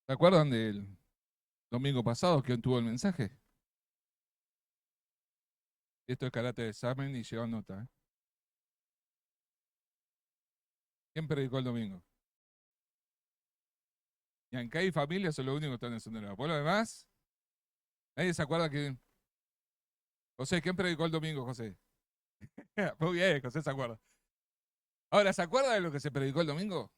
¿Se acuerdan del domingo pasado que tuvo el mensaje? Esto es carácter de examen y lleva nota, ¿eh? ¿Quién predicó el domingo? Y aunque hay familias, son los únicos que están encendiendo. Por lo demás, nadie se acuerda que. José, ¿quién predicó el domingo, José? Muy bien, José se acuerda. Ahora, ¿se acuerda de lo que se predicó el domingo?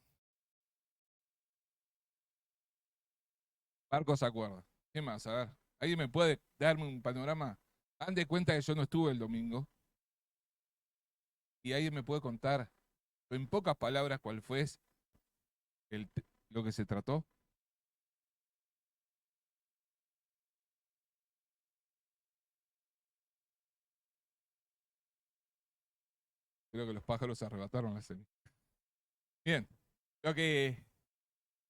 Marcos se acuerda. ¿Qué más? A ver, ¿alguien me puede darme un panorama? Dan de cuenta que yo no estuve el domingo. Y alguien me puede contar, en pocas palabras, cuál fue lo que se trató. Creo que los pájaros arrebataron la escena. Bien, creo que.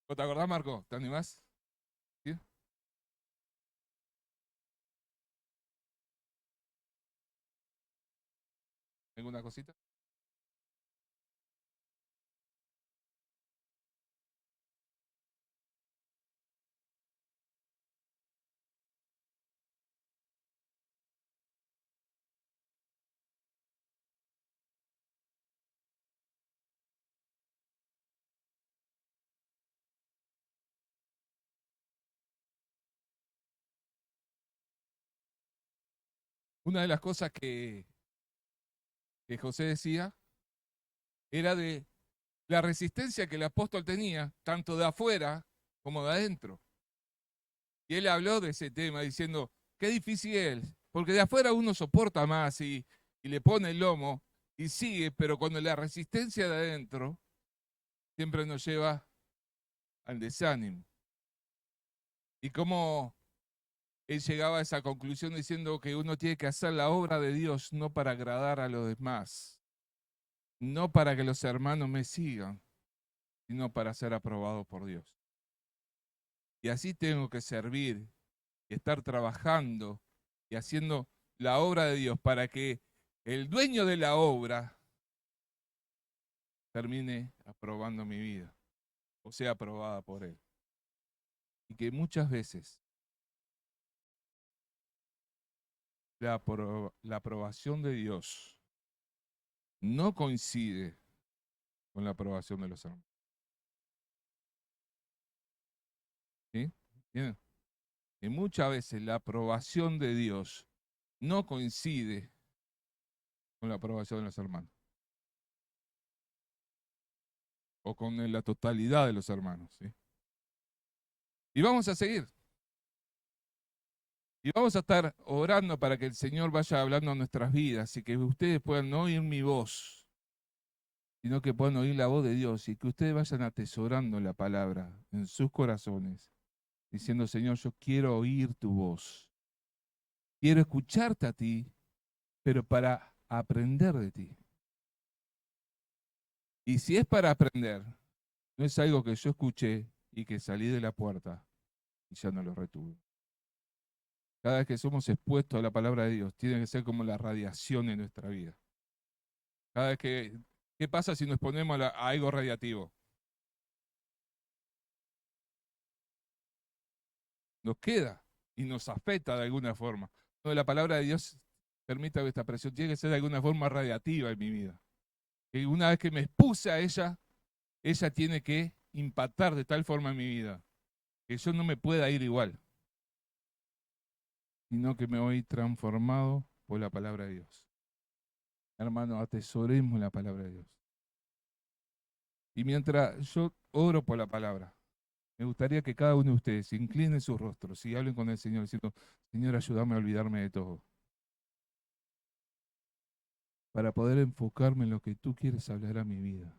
¿Vos te acordás, Marco? ¿Te animás? ¿Sí? ¿Alguna cosita? Una de las cosas que José decía era de la resistencia que el apóstol tenía, tanto de afuera como de adentro. Y él habló de ese tema diciendo, qué difícil es, porque de afuera uno soporta más y le pone el lomo y sigue, pero cuando la resistencia de adentro siempre nos lleva al desánimo. Y cómo él llegaba a esa conclusión diciendo que uno tiene que hacer la obra de Dios no para agradar a los demás, no para que los hermanos me sigan, sino para ser aprobado por Dios. Y así tengo que servir y estar trabajando y haciendo la obra de Dios para que el dueño de la obra termine aprobando mi vida o sea aprobada por Él. Y que muchas veces la aprobación de Dios no coincide con la aprobación de los hermanos. ¿Sí? ¿Entienden? Y muchas veces la aprobación de Dios no coincide con la aprobación de los hermanos o con la totalidad de los hermanos. ¿Sí? Y vamos a seguir. Y vamos a estar orando para que el Señor vaya hablando a nuestras vidas y que ustedes puedan no oír mi voz, sino que puedan oír la voz de Dios y que ustedes vayan atesorando la palabra en sus corazones, diciendo, Señor, yo quiero oír tu voz. Quiero escucharte a ti, pero para aprender de ti. Y si es para aprender, no es algo que yo escuché y que salí de la puerta y ya no lo retuve. Cada vez que somos expuestos a la palabra de Dios, tiene que ser como la radiación en nuestra vida. Cada vez que, ¿qué pasa si nos ponemos a algo radiativo? Nos queda y nos afecta de alguna forma. No, la palabra de Dios, permítame esta presión, tiene que ser de alguna forma radiativa en mi vida. Que una vez que me expuse a ella tiene que impactar de tal forma en mi vida, que yo no me pueda ir igual, sino que me voy transformado por la palabra de Dios. Hermano, atesoremos la palabra de Dios. Y mientras yo oro por la palabra, me gustaría que cada uno de ustedes incline sus rostros y hablen con el Señor diciendo, Señor, ayúdame a olvidarme de todo, para poder enfocarme en lo que tú quieres hablar a mi vida,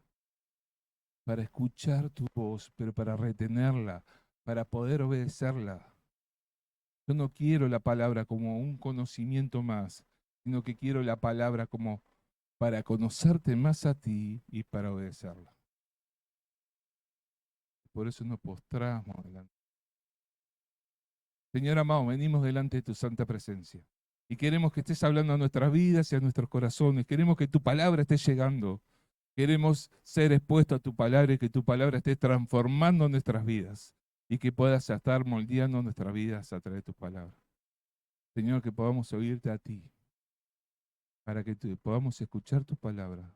para escuchar tu voz, pero para retenerla, para poder obedecerla. Yo no quiero la palabra como un conocimiento más, sino que quiero la palabra como para conocerte más a ti y para obedecerla. Por eso nos postramos delante. Señor amado, venimos delante de tu santa presencia y queremos que estés hablando a nuestras vidas y a nuestros corazones. Queremos que tu palabra esté llegando. Queremos ser expuestos a tu palabra y que tu palabra esté transformando nuestras vidas. y que puedas estar moldeando nuestras vidas a través de tus palabras. Señor, que podamos oírte a ti, para que podamos escuchar tus palabras.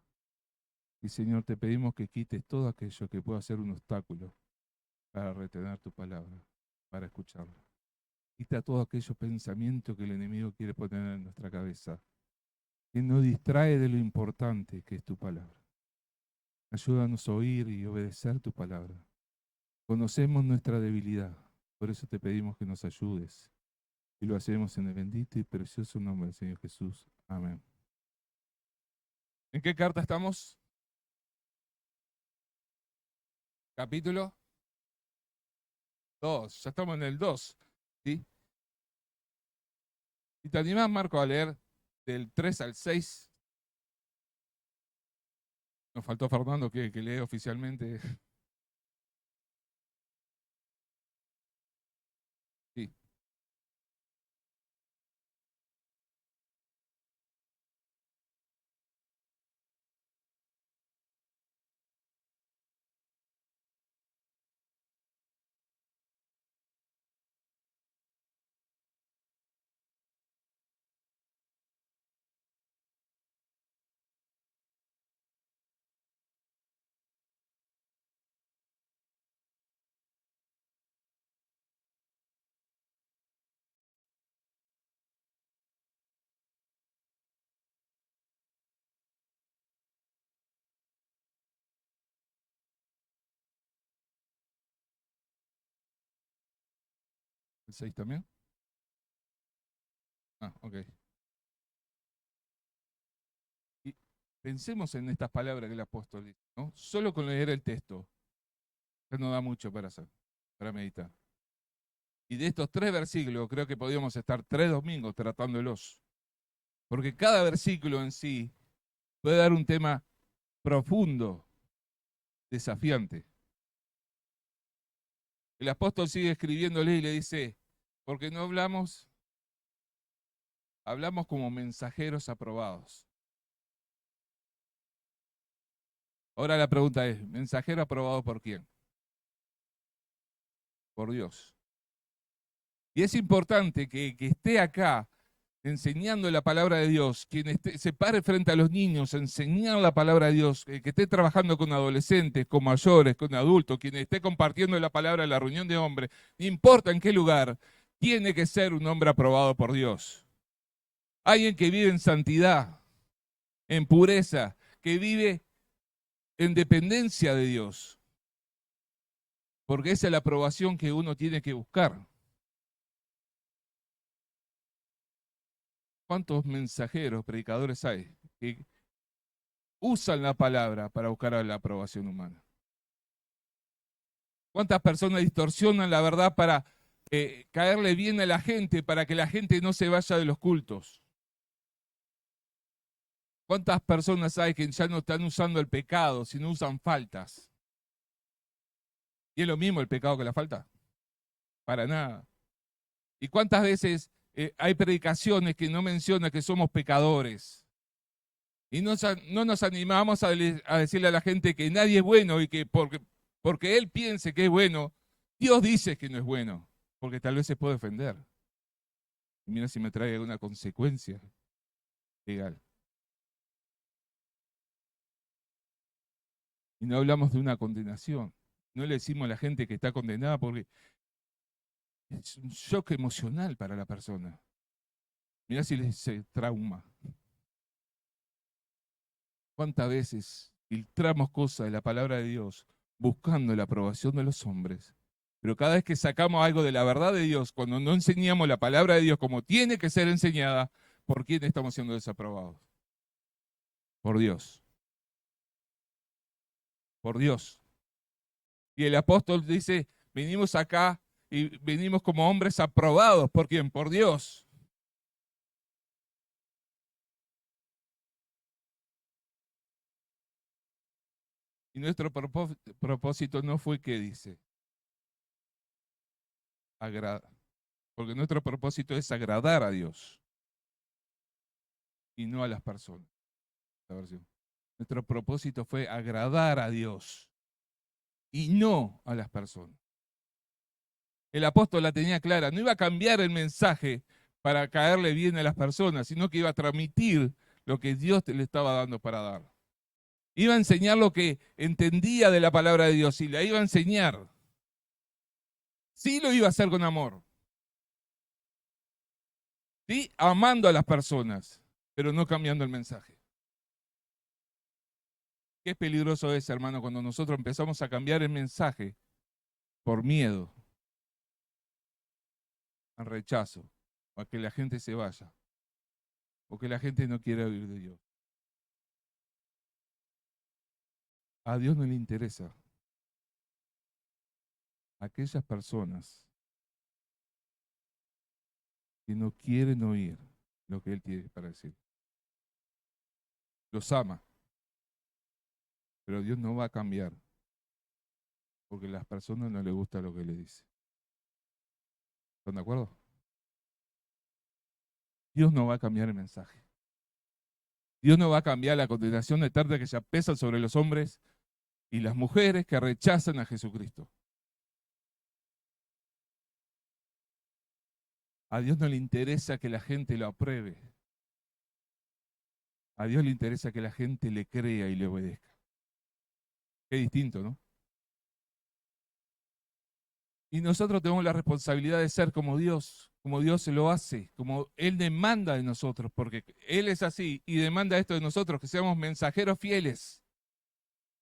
Y Señor, te pedimos que quites todo aquello que pueda ser un obstáculo para retener tu palabra, para escucharla. Quita todos aquellos pensamientos que el enemigo quiere poner en nuestra cabeza, que nos distrae de lo importante que es tu palabra. Ayúdanos a oír y obedecer tu palabra. Conocemos nuestra debilidad, por eso te pedimos que nos ayudes. Y lo hacemos en el bendito y precioso nombre del Señor Jesús. Amén. ¿En qué carta estamos? Capítulo 2. Ya estamos en el 2. ¿Sí? ¿Y te animás, Marco, a leer del 3 al 6? Nos faltó Fernando que lee oficialmente. Sí. ¿El 6 también? Ah, ok. Y pensemos en estas palabras que el apóstol dice, ¿no? Solo con leer el texto, ya no da mucho para hacer, para meditar. Y de estos 3 versículos, creo que podríamos estar 3 domingos tratándolos. Porque cada versículo en sí puede dar un tema profundo, desafiante. El apóstol sigue escribiéndole y le dice, porque no hablamos como mensajeros aprobados. Ahora la pregunta es, ¿mensajero aprobado por quién? Por Dios. Y es importante que esté acá enseñando la palabra de Dios, quien se pare frente a los niños, a enseñar la palabra de Dios, que esté trabajando con adolescentes, con mayores, con adultos, quien esté compartiendo la palabra en la reunión de hombres, no importa en qué lugar, tiene que ser un hombre aprobado por Dios. Alguien que vive en santidad, en pureza, que vive en dependencia de Dios, porque esa es la aprobación que uno tiene que buscar. ¿Cuántos mensajeros, predicadores hay que usan la palabra para buscar la aprobación humana? ¿Cuántas personas distorsionan la verdad para caerle bien a la gente, para que la gente no se vaya de los cultos? ¿Cuántas personas hay que ya no están usando el pecado, sino usan faltas? ¿Y es lo mismo el pecado que la falta? Para nada. ¿Y cuántas veces hay predicaciones que no mencionan que somos pecadores? Y no nos animamos a decirle a la gente que nadie es bueno y que porque él piense que es bueno, Dios dice que no es bueno, porque tal vez se puede ofender. Y mira si me trae alguna consecuencia legal. Y no hablamos de una condenación. No le decimos a la gente que está condenada porque es un shock emocional para la persona. Mira si se trauma. ¿Cuántas veces filtramos cosas de la palabra de Dios buscando la aprobación de los hombres? Pero cada vez que sacamos algo de la verdad de Dios, cuando no enseñamos la palabra de Dios como tiene que ser enseñada, ¿por quién estamos siendo desaprobados? Por Dios. Por Dios. Y el apóstol dice, venimos acá y venimos como hombres aprobados. ¿Por quién? Por Dios. Y nuestro propósito no fue, ¿qué dice? Porque nuestro propósito es agradar a Dios y no a las personas. La versión. Nuestro propósito fue agradar a Dios y no a las personas. el apóstol la tenía clara. No iba a cambiar el mensaje para caerle bien a las personas, sino que iba a transmitir lo que Dios le estaba dando para dar. Iba a enseñar lo que entendía de la palabra de Dios y la iba a enseñar. Sí lo iba a hacer con amor. Sí, amando a las personas, pero no cambiando el mensaje. Qué peligroso es, hermano, cuando nosotros empezamos a cambiar el mensaje por miedo, al rechazo, o a que la gente se vaya, o que la gente no quiera oír de Dios. A Dios no le interesa. Aquellas personas que no quieren oír lo que Él tiene para decir. Los ama, pero Dios no va a cambiar, porque a las personas no les gusta lo que le dice. ¿Están de acuerdo? Dios no va a cambiar el mensaje. Dios no va a cambiar la condenación eterna que ya pesa sobre los hombres y las mujeres que rechazan a Jesucristo. A Dios no le interesa que la gente lo apruebe. A Dios le interesa que la gente le crea y le obedezca. Qué distinto, ¿no? Y nosotros tenemos la responsabilidad de ser como Dios se lo hace, como Él demanda de nosotros, porque Él es así y demanda esto de nosotros, que seamos mensajeros fieles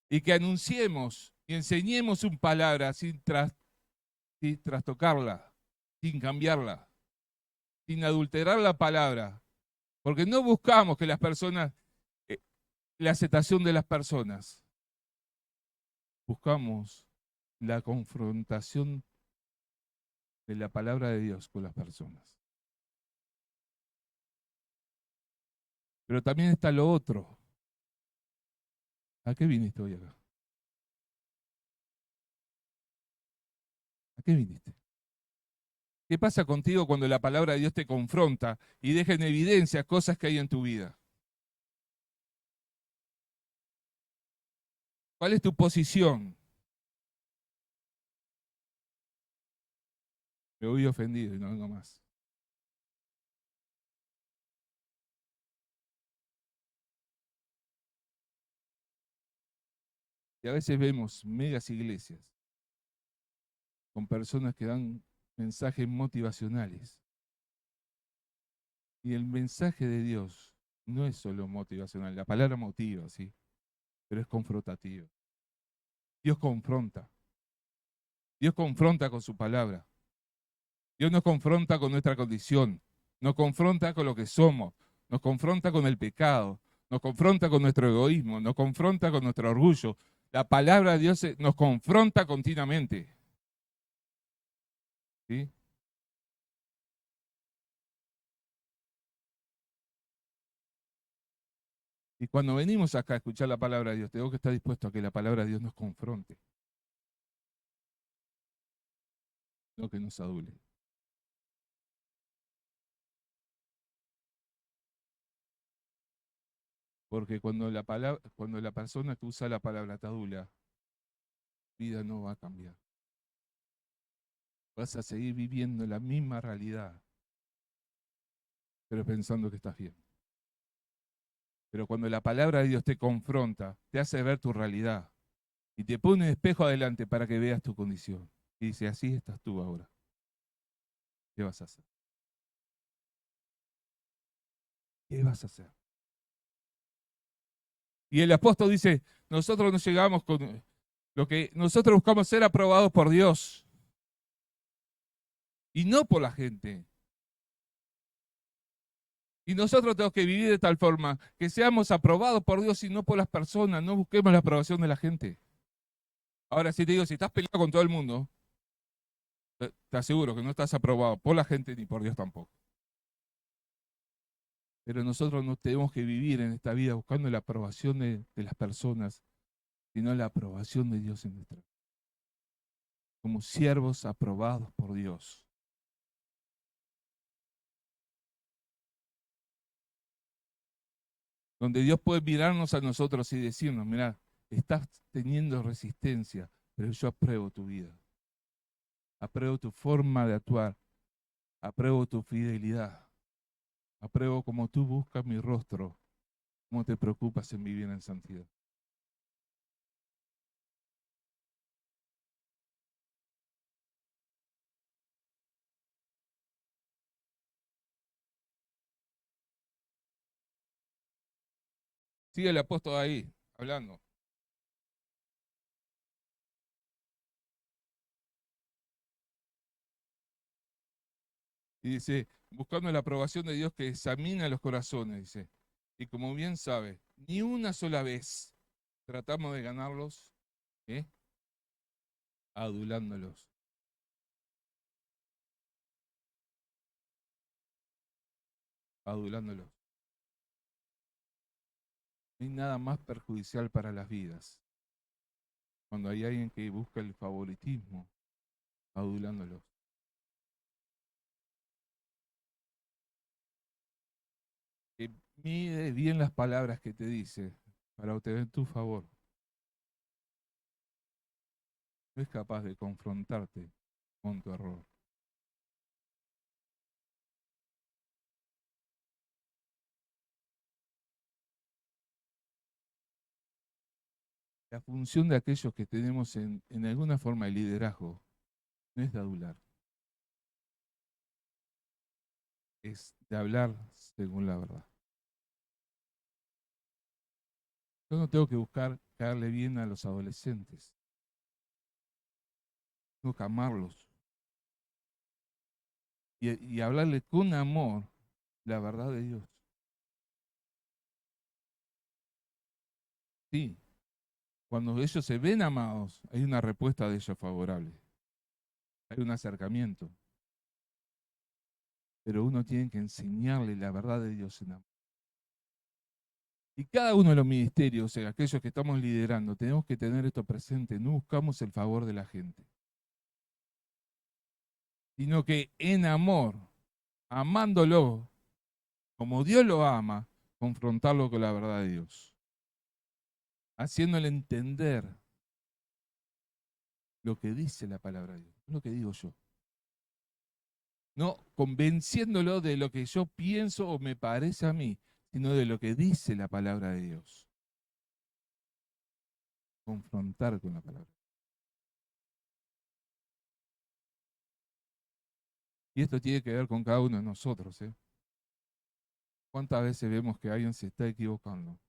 y que anunciemos y enseñemos su palabra sin trastocarla, sin cambiarla, sin adulterar la palabra, porque no buscamos que las personas, la aceptación de las personas, buscamos la confrontación de la palabra de Dios con las personas. Pero también está lo otro. ¿A qué viniste hoy acá? ¿A qué viniste? ¿Qué pasa contigo cuando la palabra de Dios te confronta y deja en evidencia cosas que hay en tu vida? ¿Cuál es tu posición? Me voy ofendido y no vengo más. Y a veces vemos megas iglesias con personas que dan mensajes motivacionales. Y el mensaje de Dios no es solo motivacional. La palabra motiva, sí, pero es confrontativo. Dios confronta. Dios confronta con su palabra. Dios nos confronta con nuestra condición. Nos confronta con lo que somos. Nos confronta con el pecado. Nos confronta con nuestro egoísmo. Nos confronta con nuestro orgullo. La palabra de Dios nos confronta continuamente. ¿Sí? Y cuando venimos acá a escuchar la palabra de Dios, tengo que estar dispuesto a que la palabra de Dios nos confronte, no que nos adule. Porque cuando la persona que usa la palabra te adula, vida no va a cambiar. Vas a seguir viviendo la misma realidad, pero pensando que estás bien. Pero cuando la palabra de Dios te confronta, te hace ver tu realidad y te pone un espejo adelante para que veas tu condición. Y dice, así estás tú ahora. ¿Qué vas a hacer? ¿Qué vas a hacer? Y el apóstol dice, nosotros no llegamos con lo que nosotros buscamos ser aprobados por Dios y no por la gente. Y nosotros tenemos que vivir de tal forma que seamos aprobados por Dios y no por las personas, no busquemos la aprobación de la gente. Ahora, si te digo, si estás peleado con todo el mundo, te aseguro que no estás aprobado por la gente ni por Dios tampoco. Pero nosotros no tenemos que vivir en esta vida buscando la aprobación de las personas, sino la aprobación de Dios en nuestra vida. Como siervos aprobados por Dios. Donde Dios puede mirarnos a nosotros y decirnos, mira, estás teniendo resistencia, pero yo apruebo tu vida. apruebo tu forma de actuar, apruebo tu fidelidad, apruebo como tú buscas mi rostro, cómo te preocupas en vivir en santidad. Sigue el apóstol ahí, hablando. Y dice, buscando la aprobación de Dios que examina los corazones, dice. Y como bien sabe, ni una sola vez tratamos de ganarlos, ¿eh? Adulándolos. Adulándolos. No hay nada más perjudicial para las vidas. Cuando hay alguien que busca el favoritismo, adulándolos. Que mide bien las palabras que te dice para obtener tu favor. No es capaz de confrontarte con tu error. La función de aquellos que tenemos en alguna forma de liderazgo no es de adular, es de hablar según la verdad. Yo no tengo que buscar caerle bien a los adolescentes, tengo que amarlos y hablarle con amor la verdad de Dios. Sí, cuando ellos se ven amados, hay una respuesta de ellos favorable, hay un acercamiento, pero uno tiene que enseñarle la verdad de Dios en amor. Y cada uno de los ministerios, o sea, aquellos que estamos liderando, tenemos que tener esto presente, no buscamos el favor de la gente, sino que en amor, amándolo como Dios lo ama, confrontarlo con la verdad de Dios, haciéndole entender lo que dice la palabra de Dios, no lo que digo yo. No convenciéndolo de lo que yo pienso o me parece a mí, sino de lo que dice la palabra de Dios. Confrontar con la palabra. Y esto tiene que ver con cada uno de nosotros, ¿eh? ¿Cuántas veces vemos que alguien se está equivocando?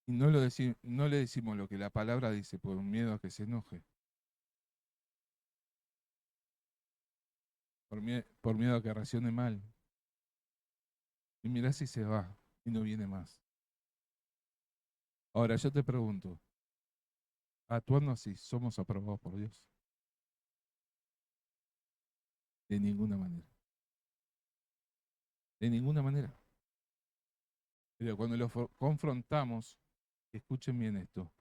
Y no le decimos lo que la palabra dice por miedo a que se enoje, por miedo a que reaccione mal. Y mirá si se va y no viene más. Ahora yo te pregunto, actuando así, ¿somos aprobados por Dios? De ninguna manera. De ninguna manera. Pero cuando lo confrontamos, escuchen bien esto,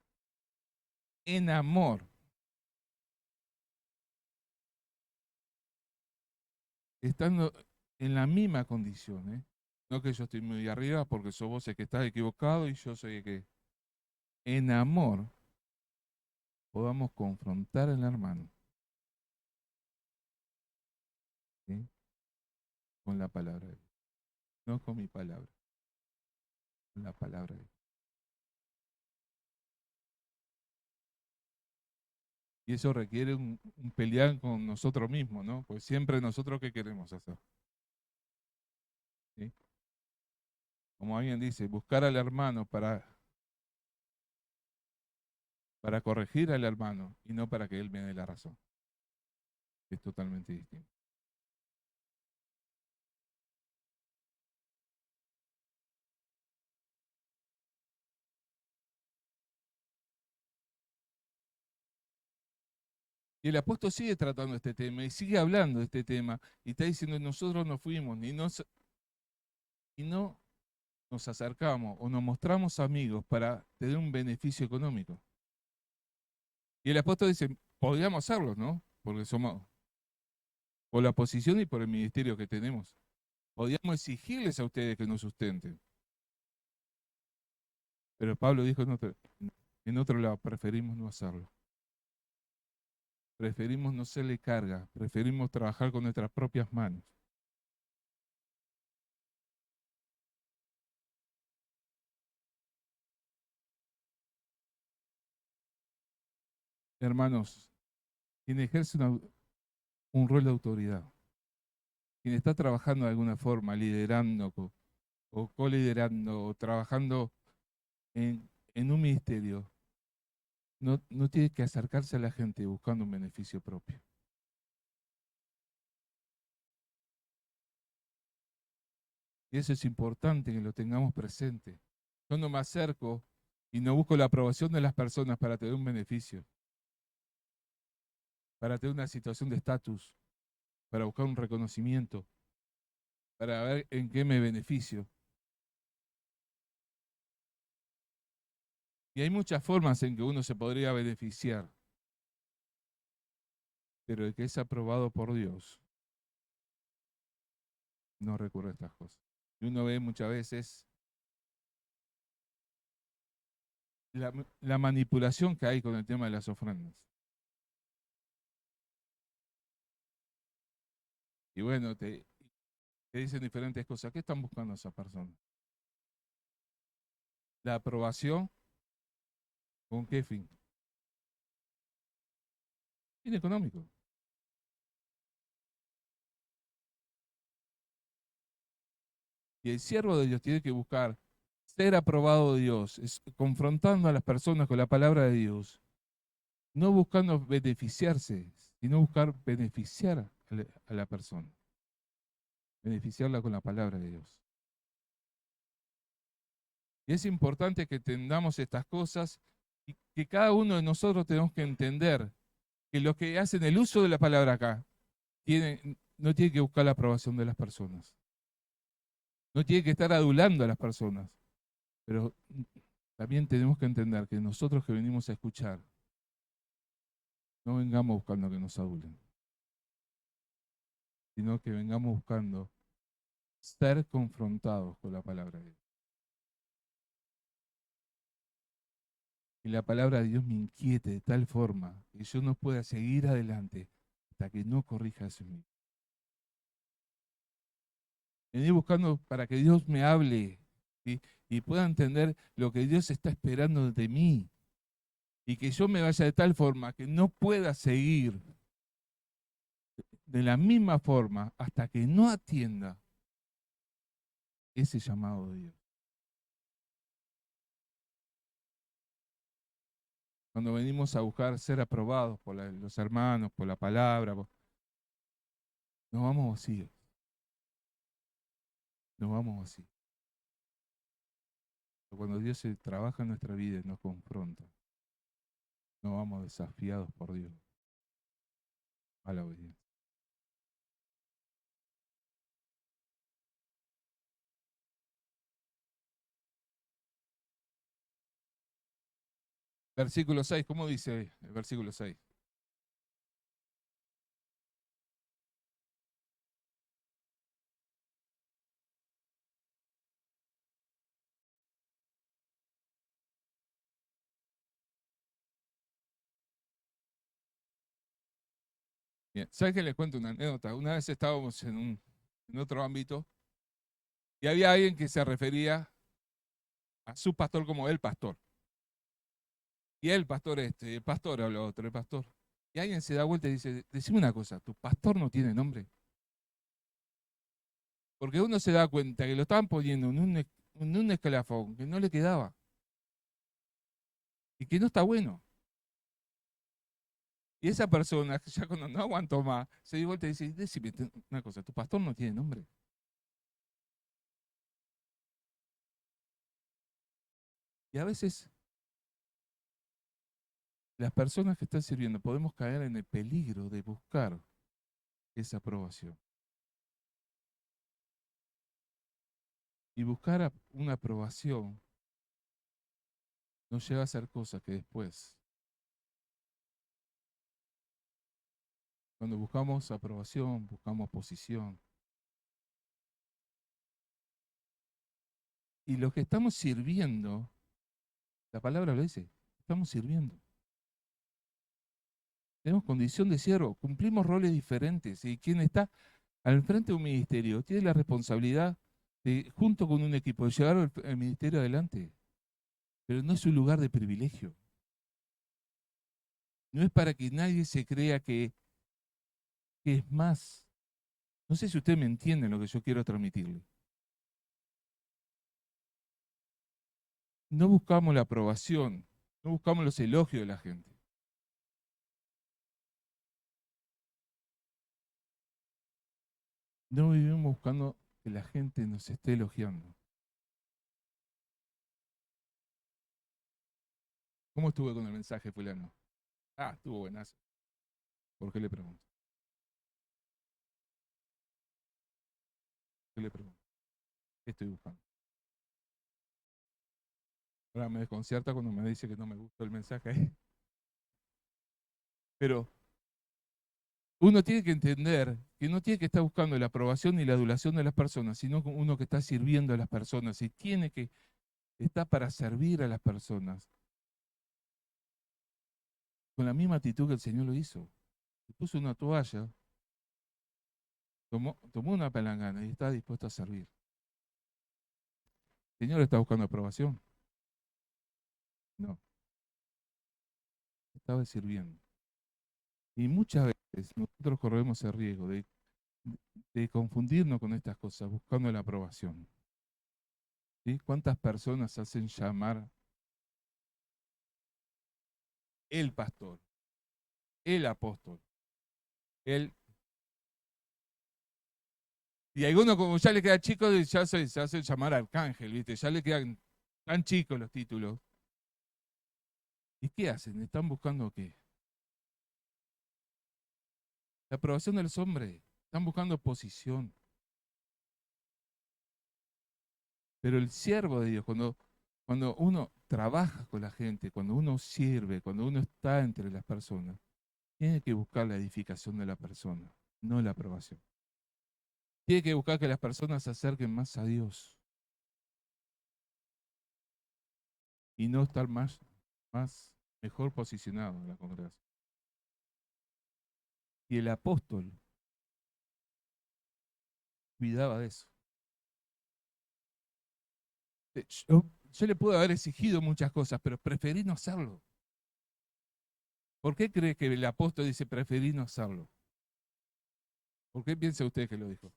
en amor, estando en la misma condición, ¿eh? No que yo estoy muy arriba porque sos vos el que estás equivocado y yo soy el que... En amor podamos confrontar al hermano, ¿sí? Con la palabra de Dios. No con mi palabra, con la palabra de Dios. Y eso requiere un pelear con nosotros mismos, ¿no? Pues siempre nosotros qué queremos hacer, ¿sí? Como alguien dice, buscar al hermano para corregir al hermano y no para que él me dé la razón. Es totalmente distinto. Y el apóstol sigue tratando este tema y sigue hablando de este tema y está diciendo, nosotros no fuimos y no nos acercamos o nos mostramos amigos para tener un beneficio económico. Y el apóstol dice, podríamos hacerlo, ¿no? Porque somos por la posición y por el ministerio que tenemos. Podríamos exigirles a ustedes que nos sustenten. Pero Pablo dijo en otro lado, preferimos no hacerlo. preferimos no serle carga, preferimos trabajar con nuestras propias manos. Hermanos, quien ejerce un rol de autoridad, quien está trabajando de alguna forma, liderando o coliderando o trabajando en un ministerio, no tiene que acercarse a la gente buscando un beneficio propio. Y eso es importante que lo tengamos presente. Yo no me acerco y no busco la aprobación de las personas para tener un beneficio, para tener una situación de estatus, para buscar un reconocimiento, para ver en qué me beneficio. Y hay muchas formas en que uno se podría beneficiar, pero el que es aprobado por Dios no recurre a estas cosas. Y uno ve muchas veces la manipulación que hay con el tema de las ofrendas. Y bueno, te dicen diferentes cosas. ¿Qué están buscando esas personas? ¿La aprobación? ¿Con qué fin? Fin económico. Y el siervo de Dios tiene que buscar ser aprobado de Dios, confrontando a las personas con la palabra de Dios, no buscando beneficiarse, sino buscar beneficiar a la persona, beneficiarla con la palabra de Dios. Y es importante que entendamos estas cosas y que cada uno de nosotros tenemos que entender que los que hacen el uso de la palabra acá no tienen que buscar la aprobación de las personas, no tienen que estar adulando a las personas, pero también tenemos que entender que nosotros que venimos a escuchar, no vengamos buscando que nos adulen, sino que vengamos buscando ser confrontados con la palabra de Dios. Y la palabra de Dios me inquiete de tal forma que yo no pueda seguir adelante hasta que no corrija eso en mí. Vení buscando para que Dios me hable, ¿sí? Y pueda entender lo que Dios está esperando de mí. Y que yo me vaya de tal forma que no pueda seguir de la misma forma hasta que no atienda ese llamado de Dios. Cuando venimos a buscar ser aprobados por los hermanos, por la palabra, nos vamos vacíos. Nos vamos vacíos. Pero cuando Dios se trabaja en nuestra vida y nos confronta, nos vamos desafiados por Dios a la obediencia. Versículo 6, ¿cómo dice el versículo 6? Bien, ¿sabes qué? Les cuento una anécdota. Una vez estábamos en otro ámbito y había alguien que se refería a su pastor como el pastor. Y el pastor el pastor habla otro, el pastor. Y alguien se da vuelta y dice, decime una cosa, ¿tu pastor no tiene nombre? Porque uno se da cuenta que lo estaban poniendo en un escalafón que no le quedaba y que no está bueno. Y esa persona, ya cuando no aguantó más, se dio vuelta y dice, decime una cosa, ¿tu pastor no tiene nombre? Y a veces las personas que están sirviendo podemos caer en el peligro de buscar esa aprobación. Y buscar una aprobación nos lleva a hacer cosas que después, cuando buscamos aprobación, buscamos posición. Y lo que estamos sirviendo, la palabra lo dice, estamos sirviendo. Tenemos condición de siervo, cumplimos roles diferentes y quien está al frente de un ministerio tiene la responsabilidad de, junto con un equipo, de llevar el ministerio adelante. Pero no es un lugar de privilegio. No es para que nadie se crea que es más. No sé si usted me entiende lo que yo quiero transmitirle. No buscamos la aprobación, no buscamos los elogios de la gente. No vivimos buscando que la gente nos esté elogiando. ¿Cómo estuve con el mensaje, fulano? Ah, estuvo buenazo. ¿Por qué le pregunto? ¿Qué le pregunto? ¿Qué estoy buscando? Ahora me desconcierta cuando me dice que no me gustó el mensaje. Pero uno tiene que entender que no tiene que estar buscando la aprobación ni la adulación de las personas, sino uno que está sirviendo a las personas y tiene que estar para servir a las personas con la misma actitud que el Señor lo hizo. Se puso una toalla, tomó una palangana y está dispuesto a servir. ¿El Señor está buscando aprobación? No, estaba sirviendo. Y muchas veces nosotros corremos el riesgo de confundirnos con estas cosas, buscando la aprobación. ¿Sí? ¿Cuántas personas hacen llamar el pastor, el apóstol, el... Y a algunos como ya le queda chico, ya se hace llamar arcángel, ¿viste? Ya le quedan tan chicos los títulos. ¿Y qué hacen? ¿Están buscando qué? La aprobación de los hombres. Están buscando posición. Pero el siervo de Dios, cuando uno trabaja con la gente, cuando uno sirve, cuando uno está entre las personas, tiene que buscar la edificación de la persona, no la aprobación. Tiene que buscar que las personas se acerquen más a Dios y no estar mejor posicionado en la congregación. Y el apóstol cuidaba de eso. Yo le puedo haber exigido muchas cosas, pero preferí no hacerlo. ¿Por qué cree que el apóstol dice preferí no hacerlo? ¿Por qué piensa usted que lo dijo?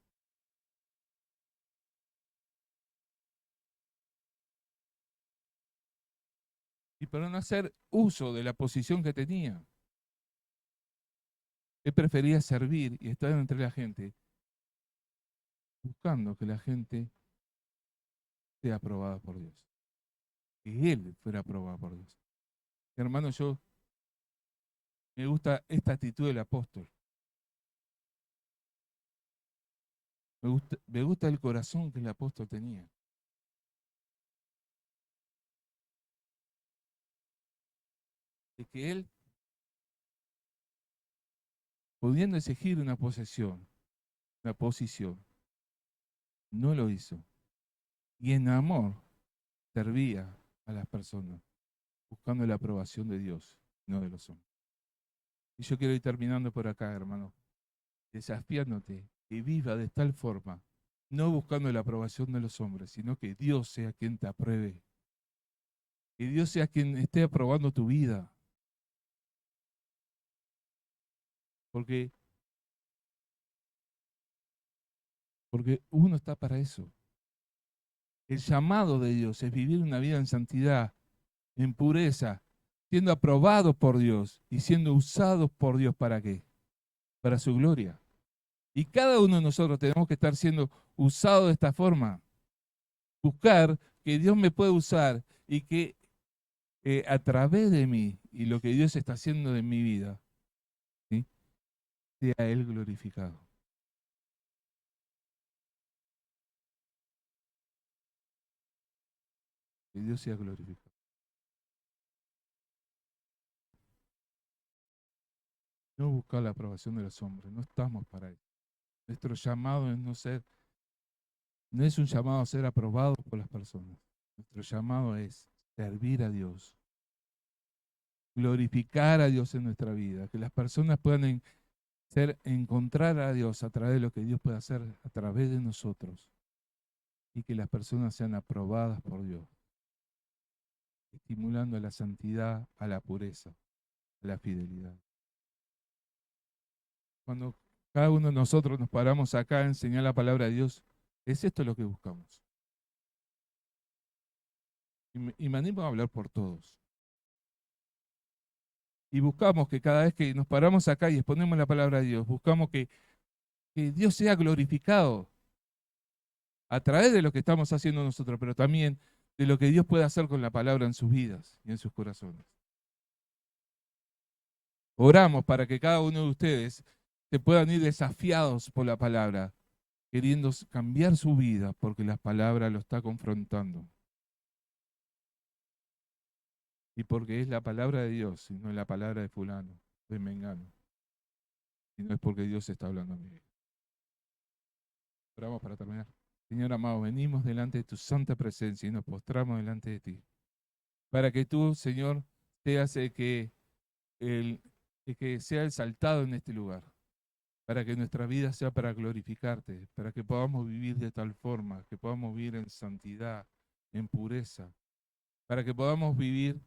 Y para no hacer uso de la posición que tenía. Él prefería servir y estar entre la gente, buscando que la gente sea aprobada por Dios. Que él fuera aprobado por Dios. Hermano, yo me gusta esta actitud del apóstol. Me gusta el corazón que el apóstol tenía. De que él, pudiendo exigir una posición, no lo hizo. Y en amor servía a las personas, buscando la aprobación de Dios, no de los hombres. Y yo quiero ir terminando por acá, hermano, desafiándote que viva de tal forma, no buscando la aprobación de los hombres, sino que Dios sea quien te apruebe, que Dios sea quien esté aprobando tu vida, porque, porque uno está para eso. El llamado de Dios es vivir una vida en santidad, en pureza, siendo aprobados por Dios y siendo usados por Dios. ¿Para qué? Para su gloria. Y cada uno de nosotros tenemos que estar siendo usados de esta forma. Buscar que Dios me pueda usar y que a través de mí y lo que Dios está haciendo en mi vida, ¿sí? Sea Él glorificado. Que Dios sea glorificado. No buscar la aprobación de los hombres, no estamos para eso. Nuestro llamado es no es un llamado a ser aprobado por las personas. Nuestro llamado es servir a Dios, glorificar a Dios en nuestra vida, que las personas puedan encontrar a Dios a través de lo que Dios puede hacer a través de nosotros y que las personas sean aprobadas por Dios, estimulando a la santidad, a la pureza, a la fidelidad. Cuando cada uno de nosotros nos paramos acá a enseñar la palabra de Dios, es esto lo que buscamos. Y me animo a hablar por todos. Y buscamos que cada vez que nos paramos acá y exponemos la palabra de Dios, buscamos que Dios sea glorificado a través de lo que estamos haciendo nosotros, pero también de lo que Dios puede hacer con la palabra en sus vidas y en sus corazones. Oramos para que cada uno de ustedes se puedan ir desafiados por la palabra, queriendo cambiar su vida porque la palabra lo está confrontando. Y porque es la palabra de Dios y no es la palabra de fulano, de mengano. Y no es porque Dios está hablando a mí. Oramos para terminar. Señor amado, venimos delante de tu santa presencia y nos postramos delante de ti. Para que tú, Señor, seas el que sea exaltado en este lugar. Para que nuestra vida sea para glorificarte. Para que podamos vivir de tal forma, que podamos vivir en santidad, en pureza. Para que podamos vivir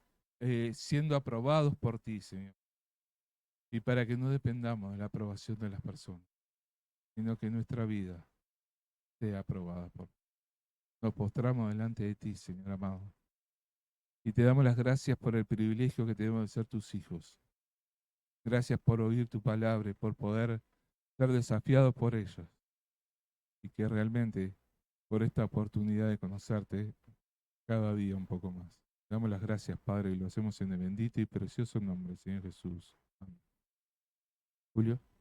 siendo aprobados por ti, Señor. Y para que no dependamos de la aprobación de las personas, sino que nuestra vida sea aprobada por ti. Nos postramos delante de ti, Señor amado. Y te damos las gracias por el privilegio que tenemos de ser tus hijos. Gracias por oír tu palabra y por poder ser desafiados por ella. Y que realmente, por esta oportunidad de conocerte cada día un poco más. Te damos las gracias, Padre, y lo hacemos en el bendito y precioso nombre, Señor Jesús. Amén. Julio.